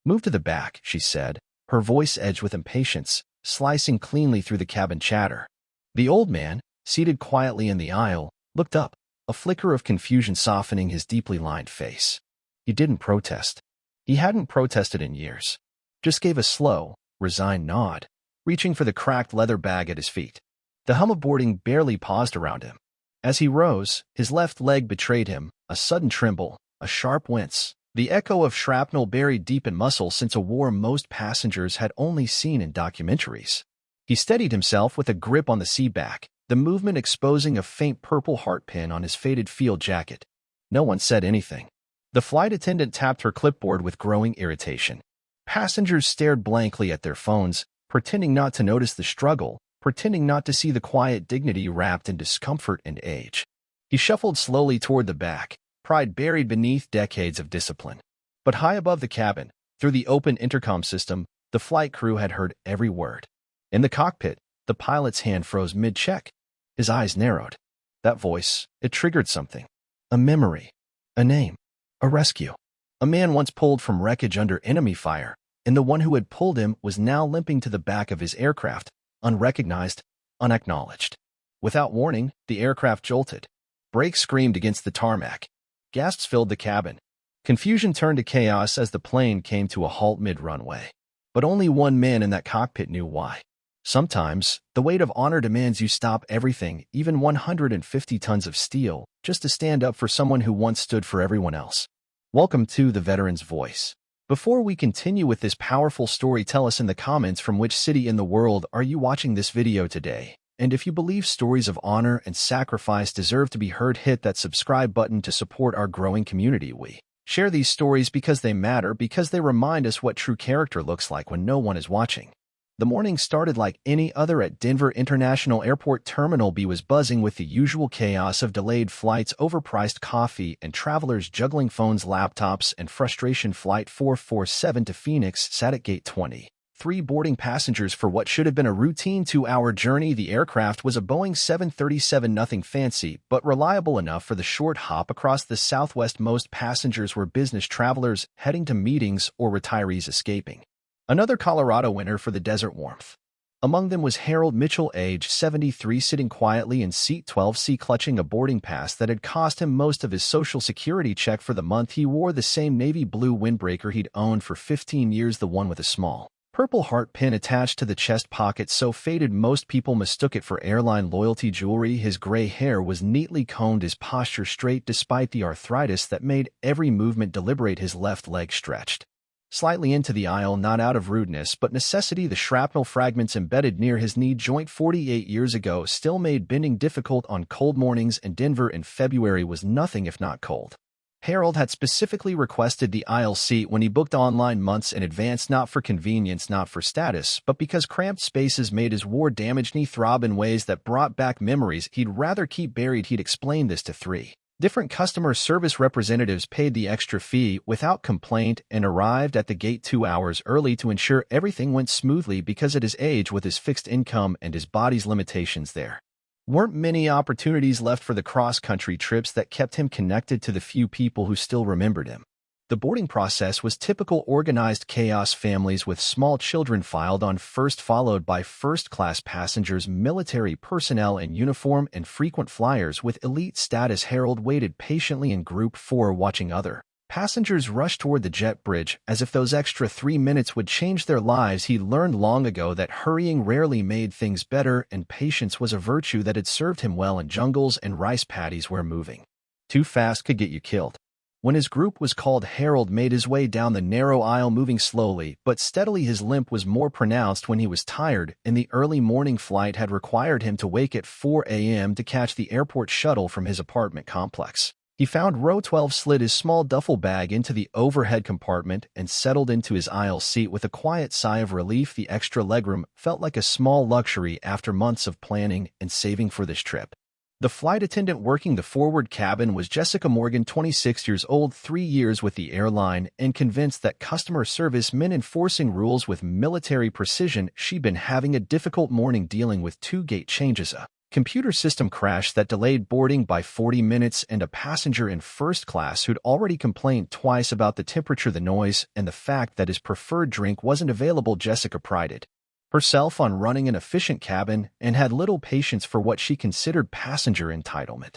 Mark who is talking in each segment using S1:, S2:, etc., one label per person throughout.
S1: "Move to the back," she said, her voice edged with impatience, slicing cleanly through the cabin chatter. The old man, seated quietly in the aisle, looked up, a flicker of confusion softening his deeply lined face. He didn't protest. He hadn't protested in years. Just gave a slow, resigned nod, reaching for the cracked leather bag at his feet. The hum of boarding barely paused around him. As he rose, his left leg betrayed him, a sudden tremble, a sharp wince, the echo of shrapnel buried deep in muscle since a war most passengers had only seen in documentaries. He steadied himself with a grip on the seat back, the movement exposing a faint purple heart pin on his faded field jacket. No one said anything. The flight attendant tapped her clipboard with growing irritation. Passengers stared blankly at their phones, pretending not to notice the struggle, pretending not to see the quiet dignity wrapped in discomfort and age. He shuffled slowly toward the back, pride buried beneath decades of discipline. But high above the cabin, through the open intercom system, the flight crew had heard every word. In the cockpit, the pilot's hand froze mid-check. His eyes narrowed. That voice, it triggered something. A memory. A name. A rescue. A man once pulled from wreckage under enemy fire, and the one who had pulled him was now limping to the back of his aircraft, unrecognized, unacknowledged. Without warning, the aircraft jolted. Brakes screamed against the tarmac. Gasps filled the cabin. Confusion turned to chaos as the plane came to a halt mid-runway. But only one man in that cockpit knew why. Sometimes, the weight of honor demands you stop everything, even 150 tons of steel, just to stand up for someone who once stood for everyone else. Welcome to The Veteran's Voice. Before we continue with this powerful story, tell us in the comments from which city in the world are you watching this video today. And if you believe stories of honor and sacrifice deserve to be heard, hit that subscribe button to support our growing community. We share these stories because they matter, because they remind us what true character looks like when no one is watching. The morning started like any other at Denver International Airport. Terminal B was buzzing with the usual chaos of delayed flights, overpriced coffee, and travelers juggling phones, laptops, and frustration. Flight 447 to Phoenix sat at Gate 23, boarding passengers for what should have been a routine 2-hour journey. The aircraft was a Boeing 737, nothing fancy, but reliable enough for the short hop across the Southwest. Most passengers were business travelers heading to meetings or retirees escaping another Colorado winter for the desert warmth. Among them was Harold Mitchell, age 73, sitting quietly in seat 12C, clutching a boarding pass that had cost him most of his Social Security check for the month. He wore the same navy blue windbreaker he'd owned for 15 years, the one with a small purple heart pin attached to the chest pocket so faded most people mistook it for airline loyalty jewelry. His gray hair was neatly combed, his posture straight despite the arthritis that made every movement deliberate. His left leg stretched slightly into the aisle, not out of rudeness but necessity. The shrapnel fragments embedded near his knee joint 48 years ago still made bending difficult on cold mornings, and Denver in February was nothing if not cold. Harold had specifically requested the aisle seat when he booked online months in advance, not for convenience, not for status, but because cramped spaces made his war-damaged knee throb in ways that brought back memories he'd rather keep buried. He'd explained this to 3 different customer service representatives, paid the extra fee without complaint, and arrived at the gate 2 hours early to ensure everything went smoothly. Because at his age, with his fixed income and his body's limitations, there weren't many opportunities left for the cross-country trips that kept him connected to the few people who still remembered him. The boarding process was typical organized chaos. Families with small children filed on first, followed by first-class passengers, military personnel in uniform, and frequent flyers with elite status. Harold waited patiently in Group 4, watching other passengers rush toward the jet bridge as if those extra 3 minutes would change their lives. He learned long ago that hurrying rarely made things better, and patience was a virtue that had served him well in jungles and rice paddies where moving too fast could get you killed. When his group was called, Harold made his way down the narrow aisle, moving slowly but steadily. His limp was more pronounced when he was tired, and the early morning flight had required him to wake at 4 a.m. to catch the airport shuttle from his apartment complex. He found row 12, slid his small duffel bag into the overhead compartment, and settled into his aisle seat with a quiet sigh of relief. The extra legroom felt like a small luxury after months of planning and saving for this trip. The flight attendant working the forward cabin was Jessica Morgan, 26 years old, 3 years with the airline, and convinced that customer service meant enforcing rules with military precision. She'd been having a difficult morning dealing with 2 gate changes, a computer system crash that delayed boarding by 40 minutes, and a passenger in first class who'd already complained twice about the temperature, the noise, and the fact that his preferred drink wasn't available. Jessica prided herself on running an efficient cabin and had little patience for what she considered passenger entitlement.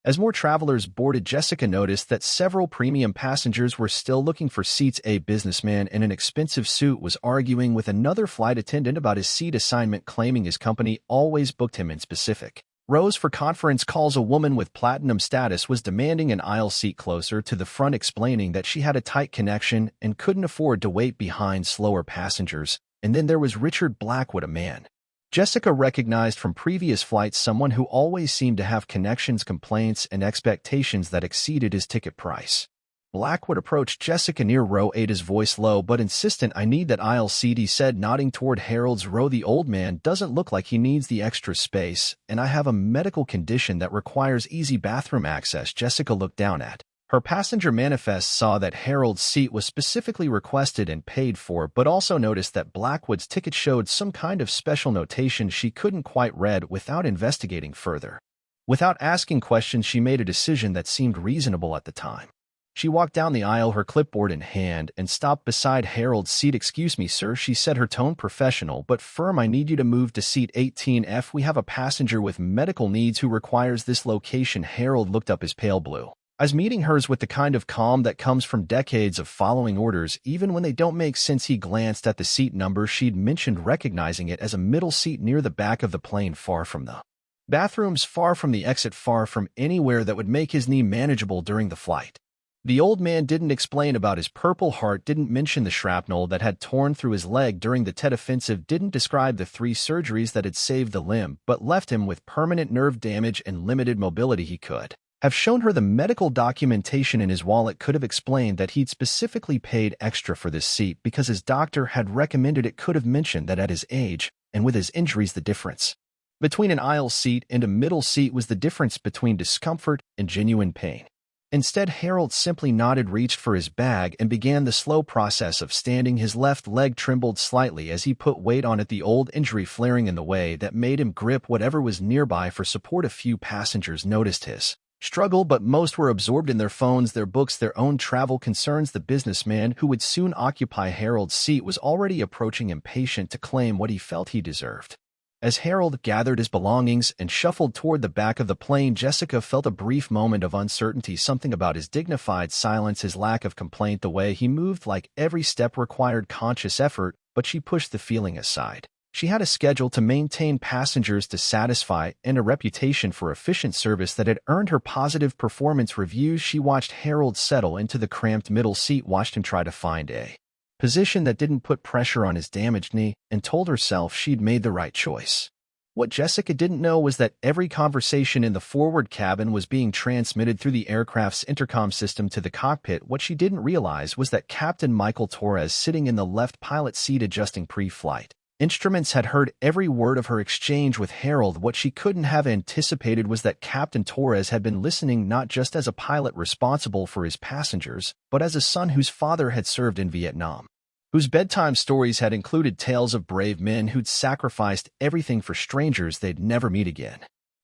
S1: As more travelers boarded, Jessica noticed that several premium passengers were still looking for seats. A businessman in an expensive suit was arguing with another flight attendant about his seat assignment, claiming his company always booked him in specific rows for conference calls. A woman with platinum status was demanding an aisle seat closer to the front, explaining that she had a tight connection and couldn't afford to wait behind slower passengers. And then there was Richard Blackwood, a man Jessica recognized from previous flights, someone who always seemed to have connections, complaints, and expectations that exceeded his ticket price. Blackwood approached Jessica near row 8, his voice low but insistent. "I need that aisle seat," he said, nodding toward Harold's row. "The old man doesn't look like he needs the extra space, and I have a medical condition that requires easy bathroom access." Jessica looked down at her passenger manifest, saw that Harold's seat was specifically requested and paid for, but also noticed that Blackwood's ticket showed some kind of special notation she couldn't quite read. Without investigating further, without asking questions, she made a decision that seemed reasonable at the time. She walked down the aisle, her clipboard in hand, and stopped beside Harold's seat. "Excuse me, sir," she said, her tone professional but firm. "I need you to move to seat 18F. We have a passenger with medical needs who requires this location." Harold looked up, his pale blue eyes meeting hers with the kind of calm that comes from decades of following orders, even when they don't make sense. He glanced at the seat number she'd mentioned, recognizing it as a middle seat near the back of the plane, far from the bathrooms, far from the exit, far from anywhere that would make his knee manageable during the flight. The old man didn't explain about his Purple Heart, didn't mention the shrapnel that had torn through his leg during the Tet Offensive, didn't describe the 3 surgeries that had saved the limb but left him with permanent nerve damage and limited mobility. He could have shown her the medical documentation in his wallet, could have explained that he'd specifically paid extra for this seat because his doctor had recommended it, could have mentioned that at his age and with his injuries, the difference between an aisle seat and a middle seat was the difference between discomfort and genuine pain. Instead, Harold simply nodded, reached for his bag, and began the slow process of standing. His left leg trembled slightly as he put weight on it, the old injury flaring in the way that made him grip whatever was nearby for support. A few passengers noticed his struggle, but most were absorbed in their phones, their books, their own travel concerns. The businessman who would soon occupy Harold's seat was already approaching, impatient to claim what he felt he deserved. As Harold gathered his belongings and shuffled toward the back of the plane, Jessica felt a brief moment of uncertainty. Something about his dignified silence, his lack of complaint, the way he moved, like every step required conscious effort, but she pushed the feeling aside. She had a schedule to maintain, passengers to satisfy, and a reputation for efficient service that had earned her positive performance reviews. She watched Harold settle into the cramped middle seat, watched him try to find a position that didn't put pressure on his damaged knee, and told herself she'd made the right choice. What Jessica didn't know was that every conversation in the forward cabin was being transmitted through the aircraft's intercom system to the cockpit. What she didn't realize was that Captain Michael Torres, sitting in the left pilot seat adjusting pre-flight instruments, had heard every word of her exchange with Harold. What she couldn't have anticipated was that Captain Torres had been listening not just as a pilot responsible for his passengers, but as a son whose father had served in Vietnam, whose bedtime stories had included tales of brave men who'd sacrificed everything for strangers they'd never meet again.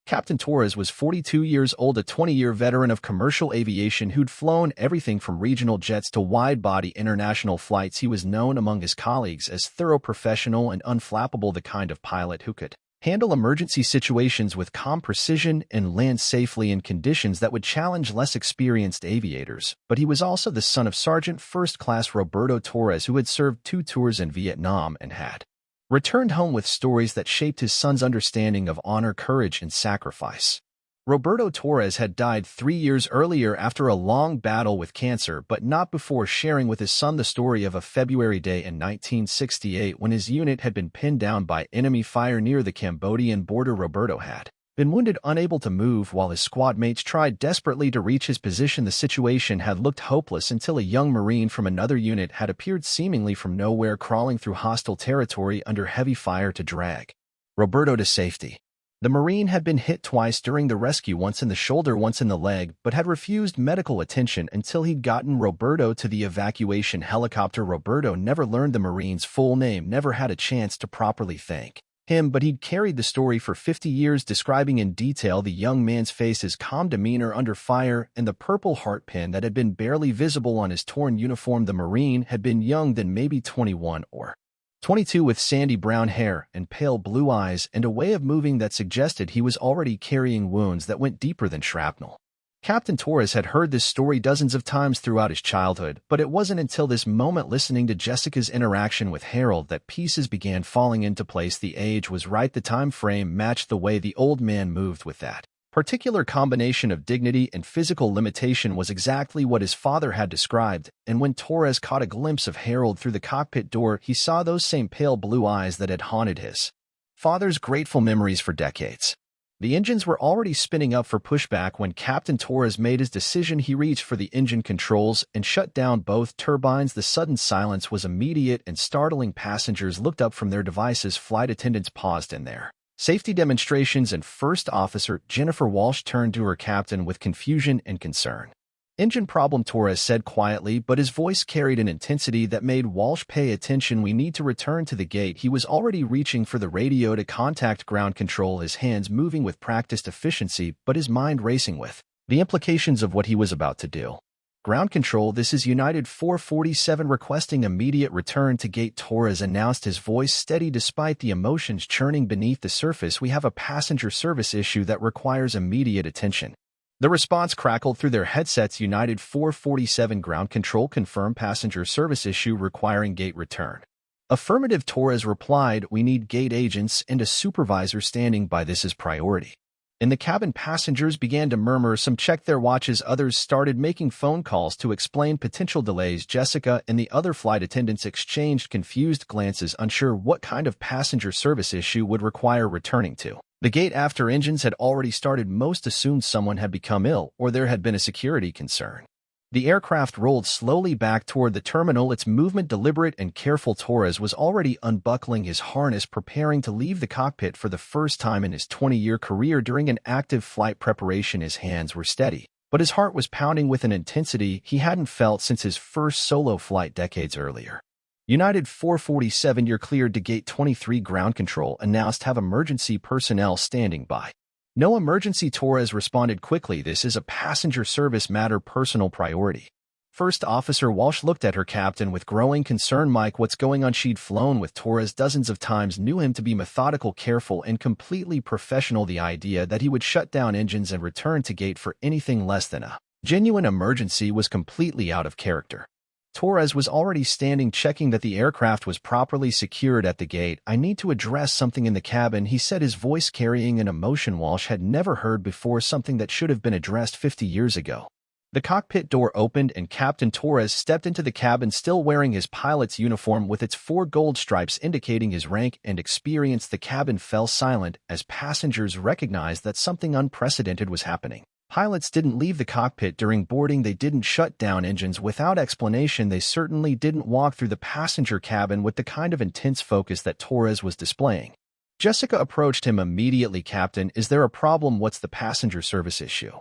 S1: Captain Torres was 42 years old, a 20-year veteran of commercial aviation who'd flown everything from regional jets to wide-body international flights. He was known among his colleagues as thorough, professional, and unflappable, the kind of pilot who could handle emergency situations with calm precision and land safely in conditions that would challenge less experienced aviators. But he was also the son of Sergeant First Class Roberto Torres, who had served 2 tours in Vietnam and had returned home with stories that shaped his son's understanding of honor, courage, and sacrifice. Roberto Torres had died 3 years earlier after a long battle with cancer, but not before sharing with his son the story of a February day in 1968 when his unit had been pinned down by enemy fire near the Cambodian border. Roberto had been wounded, unable to move, while his squad mates tried desperately to reach his position. The situation had looked hopeless until a young Marine from another unit had appeared seemingly from nowhere, crawling through hostile territory under heavy fire to drag Roberto to safety. The Marine had been hit twice during the rescue, once in the shoulder, once in the leg, but had refused medical attention until he'd gotten Roberto to the evacuation helicopter. Roberto never learned the Marine's full name, never had a chance to properly thank him, but he'd carried the story for 50 years, describing in detail the young man's face, his calm demeanor under fire, and the purple heart pin that had been barely visible on his torn uniform. The Marine had been young then, maybe 21 or 22, with sandy brown hair and pale blue eyes and a way of moving that suggested he was already carrying wounds that went deeper than shrapnel. Captain Torres had heard this story dozens of times throughout his childhood, but it wasn't until this moment, listening to Jessica's interaction with Harold, that pieces began falling into place. The age was right, the time frame matched the way the old man moved. With that particular combination of dignity and physical limitation was exactly what his father had described, and when Torres caught a glimpse of Harold through the cockpit door, he saw those same pale blue eyes that had haunted his father's grateful memories for decades. The engines were already spinning up for pushback when Captain Torres made his decision. He reached for the engine controls and shut down both turbines. The sudden silence was immediate and startling. Passengers looked up from their devices. Flight attendants paused in their safety demonstrations, and First Officer Jennifer Walsh turned to her captain with confusion and concern. "Engine problem," Torres said quietly, but his voice carried an intensity that made Walsh pay attention. "We need to return to the gate." He was already reaching for the radio to contact ground control, his hands moving with practiced efficiency, but his mind racing with the implications of what he was about to do. "Ground control, this is United 447 requesting immediate return to gate," Torres announced, his voice steady despite the emotions churning beneath the surface. "We have a passenger service issue that requires immediate attention." The response crackled through their headsets. "United 447 ground control, confirm passenger service issue requiring gate return." "Affirmative," Torres replied. "We need gate agents and a supervisor standing by. This is priority." In the cabin, passengers began to murmur. Some checked their watches, others started making phone calls to explain potential delays. Jessica and the other flight attendants exchanged confused glances, unsure what kind of passenger service issue would require returning to the gate after engines had already started. Most assumed someone had become ill or there had been a security concern. The aircraft rolled slowly back toward the terminal, its movement deliberate and careful. Torres was already unbuckling his harness, preparing to leave the cockpit for the first time in his 20-year career. During an active flight preparation, his hands were steady, but his heart was pounding with an intensity he hadn't felt since his first solo flight decades earlier. "United 447, you're cleared to gate 23, ground control announced. Have emergency personnel standing by." "No emergency," Torres responded quickly. "This is a passenger service matter, personal priority." First Officer Walsh looked at her captain with growing concern. "Mike, what's going on?" She'd flown with Torres dozens of times, knew him to be methodical, careful, and completely professional. The idea that he would shut down engines and return to gate for anything less than a genuine emergency was completely out of character. Torres was already standing, checking that the aircraft was properly secured at the gate. "I need to address something in the cabin," he said, his voice carrying an emotion Walsh had never heard before, something that should have been addressed 50 years ago. The cockpit door opened and Captain Torres stepped into the cabin, still wearing his pilot's uniform with its 4 gold stripes indicating his rank and experience. The cabin fell silent as passengers recognized that something unprecedented was happening. Pilots didn't leave the cockpit during boarding. They didn't shut down engines without explanation. They certainly didn't walk through the passenger cabin with the kind of intense focus that Torres was displaying. Jessica approached him immediately. "Captain, is there a problem? What's the passenger service issue?"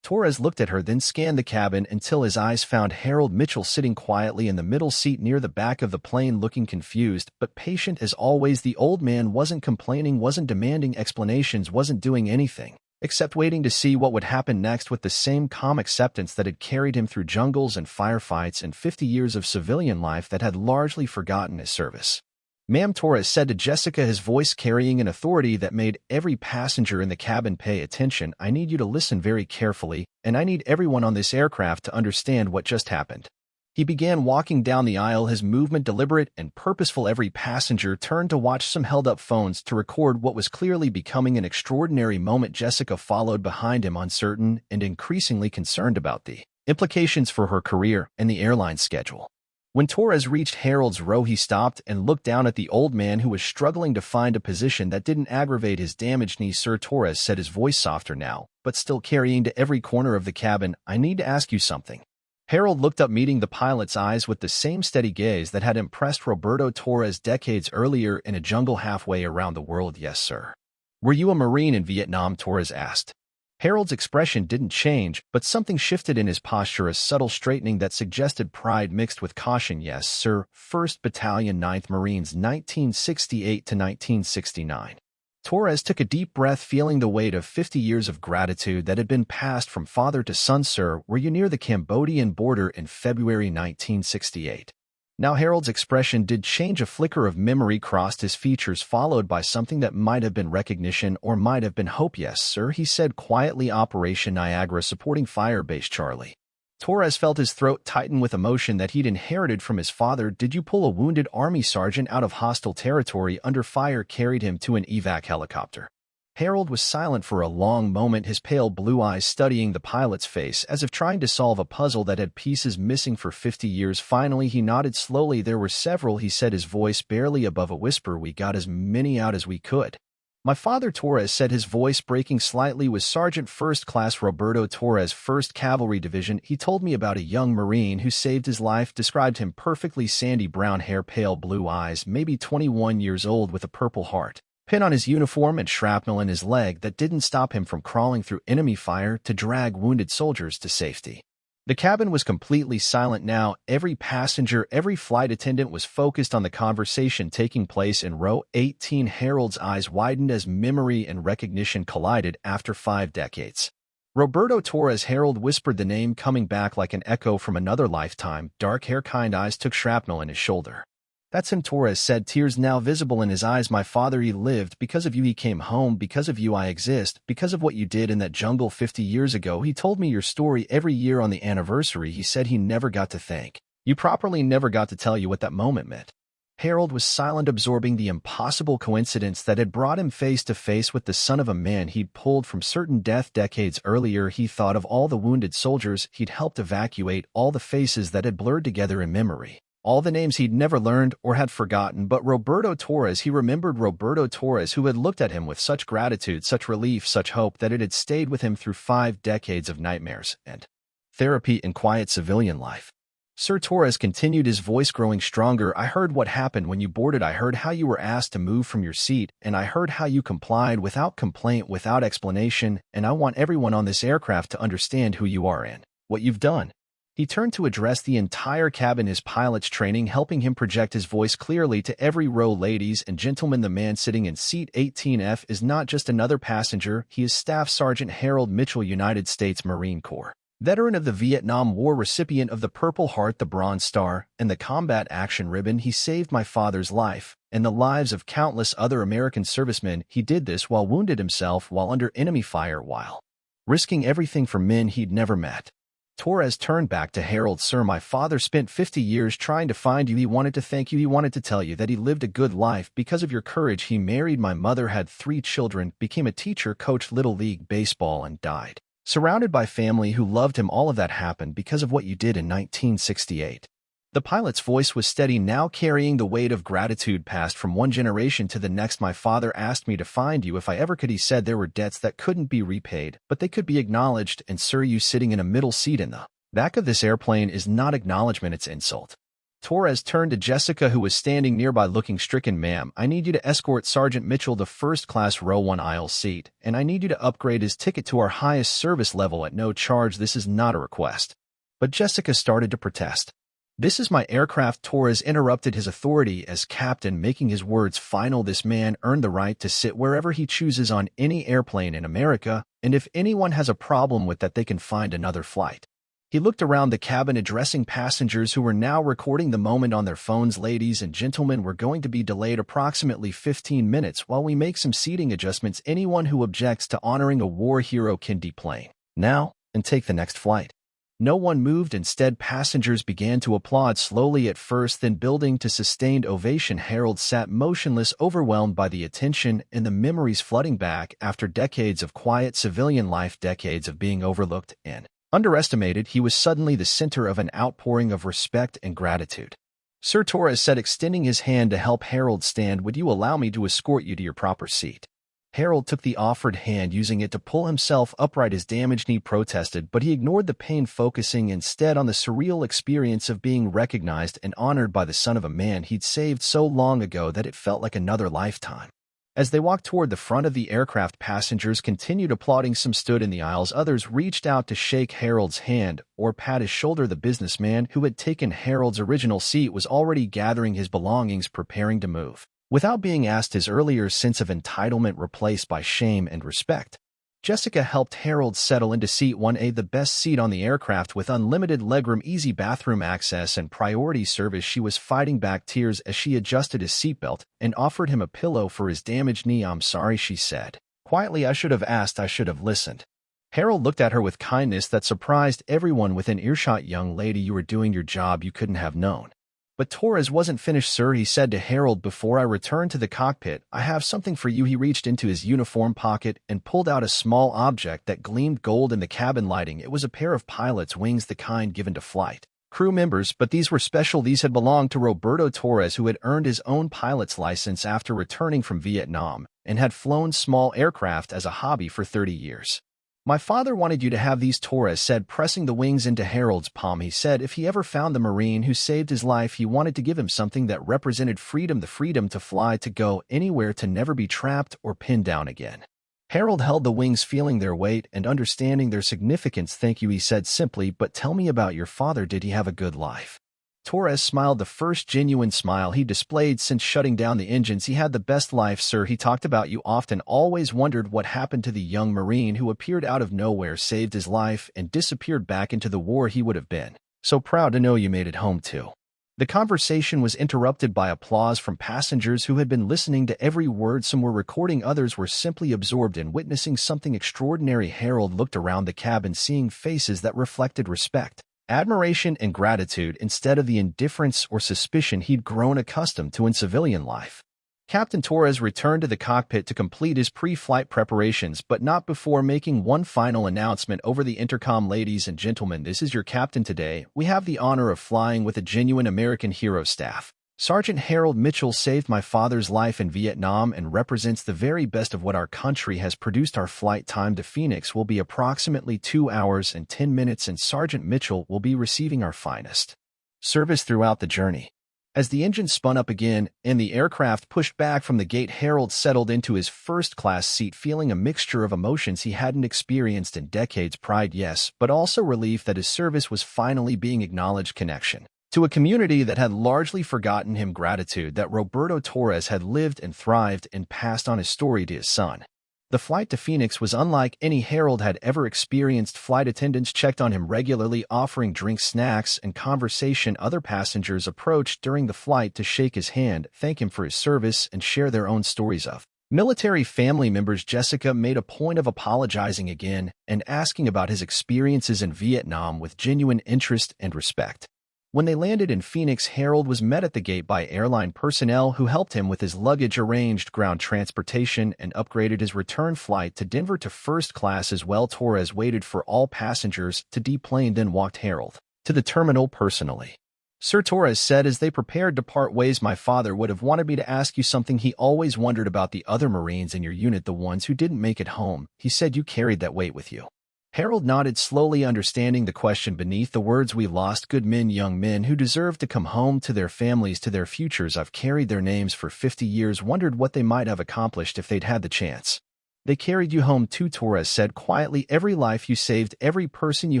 S1: Torres looked at her, then scanned the cabin until his eyes found Harold Mitchell sitting quietly in the middle seat near the back of the plane, looking confused but patient as always. The old man wasn't complaining, wasn't demanding explanations, wasn't doing anything except waiting to see what would happen next, with the same calm acceptance that had carried him through jungles and firefights and 50 years of civilian life that had largely forgotten his service. "Ma'am," Torres said to Jessica, his voice carrying an authority that made every passenger in the cabin pay attention, "I need you to listen very carefully, and I need everyone on this aircraft to understand what just happened." He began walking down the aisle, his movement deliberate and purposeful. Every passenger turned to watch. Some held up phones to record what was clearly becoming an extraordinary moment. Jessica followed behind him, uncertain and increasingly concerned about the implications for her career and the airline schedule. When Torres reached Harold's row, he stopped and looked down at the old man, who was struggling to find a position that didn't aggravate his damaged knee. "Sir," Torres said, his voice softer now, but still carrying to every corner of the cabin, "I need to ask you something." Harold looked up, meeting the pilot's eyes with the same steady gaze that had impressed Roberto Torres decades earlier in a jungle halfway around the world. "Yes, sir." "Were you a Marine in Vietnam?" Torres asked. Harold's expression didn't change, but something shifted in his posture, a subtle straightening that suggested pride mixed with caution. Yes, sir. 1st Battalion, 9th Marines, 1968 to 1969. Torres took a deep breath, feeling the weight of 50 years of gratitude that had been passed from father to son. Sir, were you near the Cambodian border in February 1968? Now Harold's expression did change. A flicker of memory crossed his features, followed by something that might have been recognition or might have been hope. Yes, sir, he said quietly. Operation Niagara, supporting Firebase Charlie. Torres felt his throat tighten with emotion that he'd inherited from his father. Did you pull a wounded army sergeant out of hostile territory under fire, carried him to an evac helicopter? Harold was silent for a long moment, his pale blue eyes studying the pilot's face as if trying to solve a puzzle that had pieces missing for 50 years. Finally, he nodded slowly. There were several, he said, his voice barely above a whisper. We got as many out as we could. My father, Torres said, his voice breaking slightly, was Sergeant First Class Roberto Torres, 1st Cavalry Division. He told me about a young Marine who saved his life, described him perfectly. Sandy brown hair, pale blue eyes, maybe 21 years old, with a purple heart pin on his uniform and shrapnel in his leg that didn't stop him from crawling through enemy fire to drag wounded soldiers to safety. The cabin was completely silent now. Every passenger, every flight attendant was focused on the conversation taking place in row 18. Harold's eyes widened as memory and recognition collided. After 5 decades. Roberto Torres. Harold whispered the name, coming back like an echo from another lifetime. Dark hair, kind eyes, took shrapnel in his shoulder. That's him, Torres said, tears now visible in his eyes. My father, he lived. Because of you he came home. Because of you I exist. Because of what you did in that jungle 50 years ago. He told me your story every year on the anniversary. He said he never got to thank you properly, never got to tell you what that moment meant. Harold was silent, absorbing the impossible coincidence that had brought him face to face with the son of a man he'd pulled from certain death decades earlier. He thought of all the wounded soldiers he'd helped evacuate, all the faces that had blurred together in memory. All the names he'd never learned or had forgotten, but Roberto Torres, he remembered Roberto Torres, who had looked at him with such gratitude, such relief, such hope that it had stayed with him through 5 decades of nightmares and therapy and quiet civilian life. Sir, Torres continued, his voice growing stronger. I heard what happened when you boarded. I heard how you were asked to move from your seat, and I heard how you complied without complaint, without explanation, and I want everyone on this aircraft to understand who you are and what you've done. He turned to address the entire cabin, his pilot's training helping him project his voice clearly to every row. Ladies and gentlemen, the man sitting in seat 18F is not just another passenger. He is Staff Sergeant Harold Mitchell, United States Marine Corps, veteran of the Vietnam War, recipient of the Purple Heart, the Bronze Star, and the Combat Action Ribbon. He saved my father's life and the lives of countless other American servicemen. He did this while wounded himself, while under enemy fire, while risking everything for men he'd never met. Torres turned back to Harold. Sir, my father spent 50 years trying to find you. He wanted to thank you. He wanted to tell you that he lived a good life. Because of your courage, he married my mother, had 3 children, became a teacher, coached Little League baseball, and died surrounded by family who loved him. All of that happened because of what you did in 1968. The pilot's voice was steady, now carrying the weight of gratitude passed from one generation to the next. My father asked me to find you if I ever could. He said there were debts that couldn't be repaid, but they could be acknowledged. And sir, you sitting in a middle seat in the back of this airplane is not acknowledgement, it's insult. Torres turned to Jessica, who was standing nearby looking stricken. Ma'am, I need you to escort Sergeant Mitchell to first class row 1 aisle seat, and I need you to upgrade his ticket to our highest service level at no charge. This is not a request. But Jessica started to protest. This is my aircraft. Torres interrupted his authority as captain, making his words final. This man earned the right to sit wherever he chooses on any airplane in America, and if anyone has a problem with that, they can find another flight. He looked around the cabin, addressing passengers who were now recording the moment on their phones. Ladies and gentlemen, we're going to be delayed approximately 15 minutes while we make some seating adjustments. Anyone who objects to honoring a war hero can deplane now and take the next flight. No one moved. Instead, passengers began to applaud, slowly at first, then building to sustained ovation. Harold sat motionless, overwhelmed by the attention and the memories flooding back after decades of quiet civilian life, decades of being overlooked and underestimated. He was suddenly the center of an outpouring of respect and gratitude. Sir, Torres said, extending his hand to help Harold stand. Would you allow me to escort you to your proper seat? Harold took the offered hand, using it to pull himself upright. His damaged knee protested, but he ignored the pain, focusing instead on the surreal experience of being recognized and honored by the son of a man he'd saved so long ago that it felt like another lifetime. As they walked toward the front of the aircraft, passengers continued applauding. Some stood in the aisles, others reached out to shake Harold's hand or pat his shoulder. The businessman who had taken Harold's original seat was already gathering his belongings, preparing to move. Without being asked, his earlier sense of entitlement replaced by shame and respect. Jessica helped Harold settle into seat 1A, the best seat on the aircraft with unlimited legroom, easy bathroom access, and priority service. She was fighting back tears as she adjusted his seatbelt and offered him a pillow for his damaged knee. "I'm sorry," she said. Quietly, "I should have asked, I should have listened." Harold looked at her with kindness that surprised everyone within earshot. "Young lady, you were doing your job. You couldn't have known." "But Torres wasn't finished, sir," he said to Harold. "Before I return to the cockpit, I have something for you." He reached into his uniform pocket and pulled out a small object that gleamed gold in the cabin lighting. It was a pair of pilot's wings, the kind given to flight crew members, but these were special. These had belonged to Roberto Torres, who had earned his own pilot's license after returning from Vietnam and had flown small aircraft as a hobby for 30 years. "My father wanted you to have these," Torres said, pressing the wings into Harold's palm. "He said if he ever found the Marine who saved his life, he wanted to give him something that represented freedom, the freedom to fly, to go anywhere, to never be trapped or pinned down again." Harold held the wings, feeling their weight and understanding their significance. "Thank you," he said simply, "but tell me about your father. Did he have a good life?" Torres smiled, the first genuine smile he displayed since shutting down the engines. "He had the best life, sir. He talked about you often. Always wondered what happened to the young Marine who appeared out of nowhere, saved his life, and disappeared back into the war. He would have been so proud to know you made it home too." The conversation was interrupted by applause from passengers who had been listening to every word. Some were recording, others were simply absorbed in witnessing something extraordinary. Harold looked around the cabin, seeing faces that reflected respect, admiration, and gratitude instead of the indifference or suspicion he'd grown accustomed to in civilian life. Captain Torres returned to the cockpit to complete his pre-flight preparations, but not before making one final announcement over the intercom. "Ladies and gentlemen, this is your captain today. We have the honor of flying with a genuine American hero staff. Sergeant Harold Mitchell saved my father's life in Vietnam and represents the very best of what our country has produced. Our flight time to Phoenix will be approximately 2 hours and 10 minutes, and Sergeant Mitchell will be receiving our finest service throughout the journey." As the engine spun up again and the aircraft pushed back from the gate, Harold settled into his first-class seat, feeling a mixture of emotions he hadn't experienced in decades. Pride, yes, but also relief that his service was finally being acknowledged. Connection to a community that had largely forgotten him. Gratitude that Roberto Torres had lived and thrived and passed on his story to his son. The flight to Phoenix was unlike any Harold had ever experienced. Flight attendants checked on him regularly, offering drinks, snacks, and conversation. Other passengers approached during the flight to shake his hand, thank him for his service, and share their own stories of military family members. Jessica made a point of apologizing again and asking about his experiences in Vietnam with genuine interest and respect. When they landed in Phoenix, Harold was met at the gate by airline personnel who helped him with his luggage, arranged ground transportation, and upgraded his return flight to Denver to first class as well. Torres waited for all passengers to deplane, then walked Harold to the terminal personally. "Sir," Torres said as they prepared to part ways, "my father would have wanted me to ask you something. He always wondered about the other Marines in your unit, the ones who didn't make it home. He said you carried that weight with you." Harold nodded slowly, understanding the question beneath the words. "We lost good men, young men who deserved to come home to their families, to their futures. I've carried their names for 50 years, wondered what they might have accomplished if they'd had the chance." "They carried you home too," Torres said quietly. "Every life you saved, every person you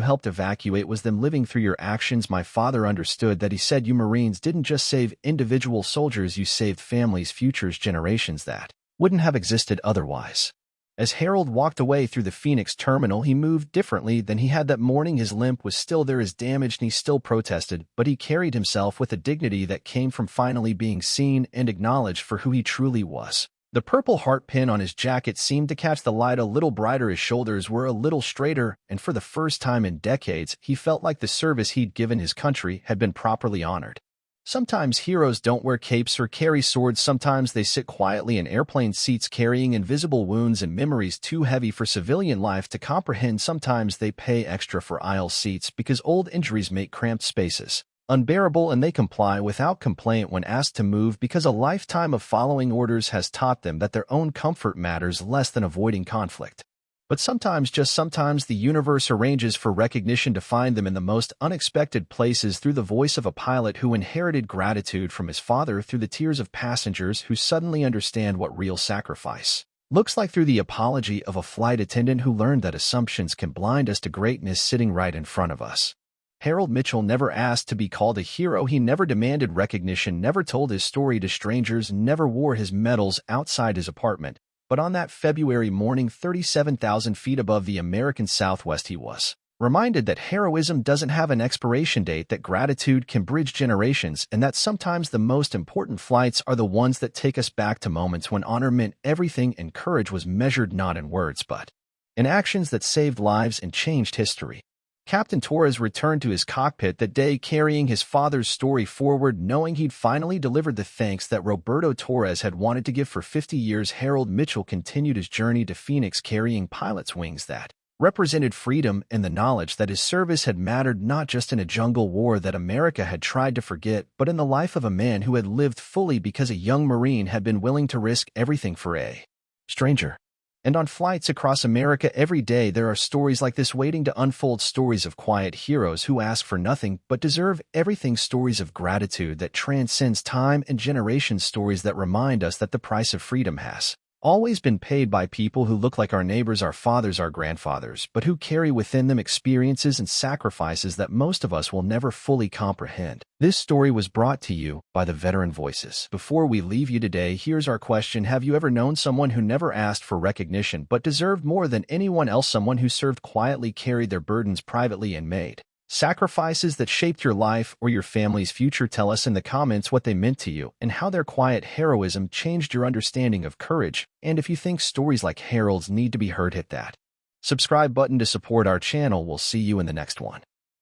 S1: helped evacuate was them living through your actions." My father understood that. He said you Marines didn't just save individual soldiers, you saved families, futures, generations that wouldn't have existed otherwise. As Harold walked away through the Phoenix terminal, he moved differently than he had that morning. His limp was still there, his damaged knee still protested, but he carried himself with a dignity that came from finally being seen and acknowledged for who he truly was. The purple heart pin on his jacket seemed to catch the light a little brighter, his shoulders were a little straighter, and for the first time in decades, he felt like the service he'd given his country had been properly honored. Sometimes heroes don't wear capes or carry swords. Sometimes they sit quietly in airplane seats carrying invisible wounds and memories too heavy for civilian life to comprehend. Sometimes they pay extra for aisle seats because old injuries make cramped spaces unbearable, and they comply without complaint when asked to move because a lifetime of following orders has taught them that their own comfort matters less than avoiding conflict. But sometimes, just sometimes, the universe arranges for recognition to find them in the most unexpected places through the voice of a pilot who inherited gratitude from his father, through the tears of passengers who suddenly understand what real sacrifice looks like, through the apology of a flight attendant who learned that assumptions can blind us to greatness sitting right in front of us. Harold Mitchell never asked to be called a hero. He never demanded recognition, never told his story to strangers, never wore his medals outside his apartment. But on that February morning, 37,000 feet above the American Southwest, he was reminded that heroism doesn't have an expiration date, that gratitude can bridge generations, and that sometimes the most important flights are the ones that take us back to moments when honor meant everything and courage was measured not in words but in actions that saved lives and changed history. Captain Torres returned to his cockpit that day, carrying his father's story forward, knowing he'd finally delivered the thanks that Roberto Torres had wanted to give for 50 years. Harold Mitchell continued his journey to Phoenix, carrying pilot's wings that represented freedom and the knowledge that his service had mattered, not just in a jungle war that America had tried to forget, but in the life of a man who had lived fully because a young Marine had been willing to risk everything for a stranger. And on flights across America every day, there are stories like this waiting to unfold, stories of quiet heroes who ask for nothing but deserve everything, stories of gratitude that transcends time and generations, stories that remind us that the price of freedom has always been paid by people who look like our neighbors, our fathers, our grandfathers, but who carry within them experiences and sacrifices that most of us will never fully comprehend. This story was brought to you by the Veteran Voices. Before we leave you today, here's our question. Have you ever known someone who never asked for recognition but deserved more than anyone else? Someone who served quietly, carried their burdens privately, and made sacrifices that shaped your life or your family's future? Tell us in the comments what they meant to you and how their quiet heroism changed your understanding of courage. And if you think stories like Harold's need to be heard, hit that subscribe button to support our channel. We'll see you in the next one.